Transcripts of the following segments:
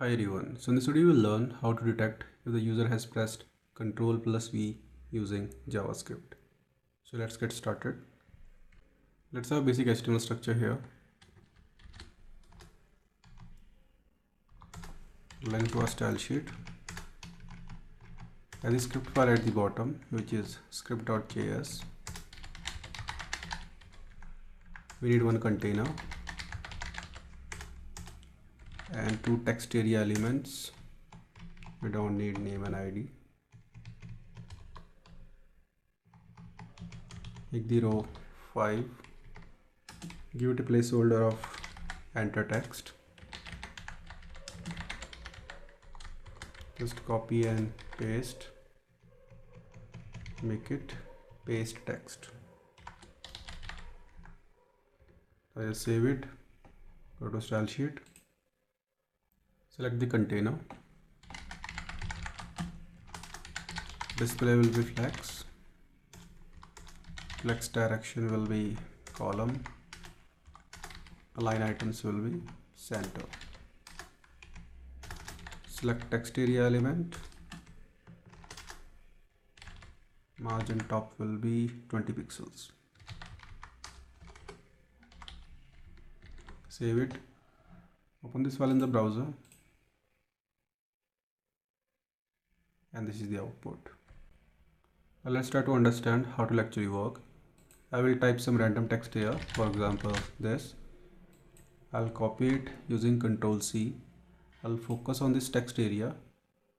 Hi everyone, so in this video we will learn how to detect if the user has pressed Ctrl+V using JavaScript. So let's get started. Let's have a basic HTML structure here. Link to our style sheet. And the script file at the bottom, which is script.js. We need one container and two text area elements. We don't need name and ID. Make the row 5. Give it a placeholder of enter text. Just copy and paste. Make it paste text. I just save it. Go to style sheet. Select the container. Display will be flex. Flex direction will be column. Align items will be center. Select text area element. Margin top will be 20 pixels. Save it. Open this file in the browser. And this is the output. Now let's try to understand how it will actually work. I will type some random text here, for example this. I'll copy it using Ctrl+C. I'll focus on this text area.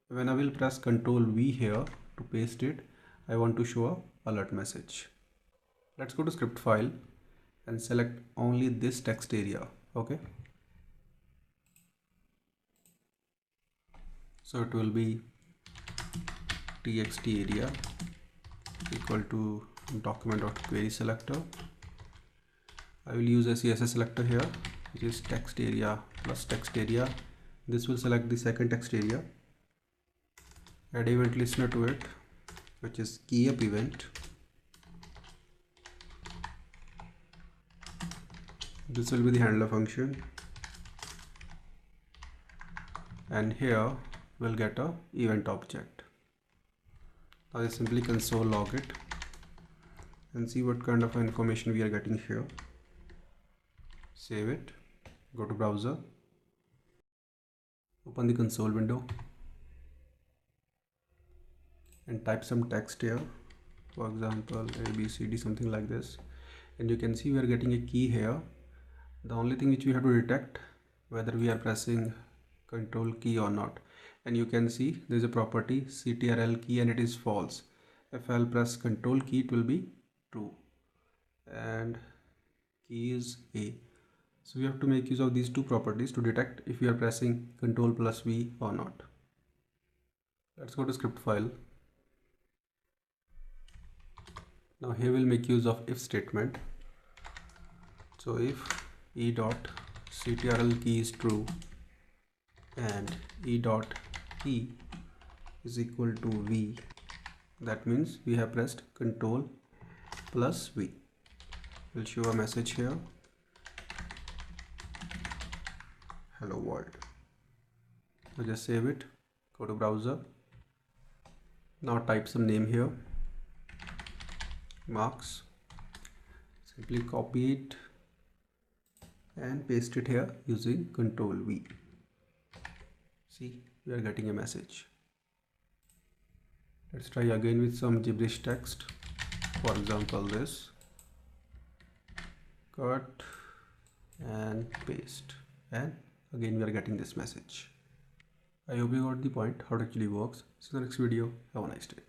When I will press Ctrl+V here to paste it, I want to show a alert message. Let's go to script file and select only this text area. Okay. So it will be txt area equal to document.query selector. I will use a CSS selector here, which is text area plus text area. This will select the second text area. Add event listener to it, which is key up event. This will be the handler function, and here we'll get a event object. Now I simply console log it and see what kind of information we are getting here. Save it, go to browser, open the console window and type some text here, for example ABCD, something like this, and you can see we are getting a key here. The only thing which we have to detect whether we are pressing control key or not, and you can see there is a property CTRL key and it is false. If I'll press control key, it will be true, and key is A. So we have to make use of these two properties to detect if we are pressing Ctrl+V or not. Let's go to script file. Now here we'll make use of if statement. So if e.ctrl key is true and e.key is equal to V, that means we have pressed Ctrl+V. We'll show a message here, hello world. So just save it, go to browser. Now type some name here, marks. Simply copy it and paste it here using Ctrl+V. See, we are getting a message. Let's try again with some gibberish text, for example this. Cut and paste, and again we are getting this message. I hope you got the point how it actually works. See you in the next video. Have a nice day.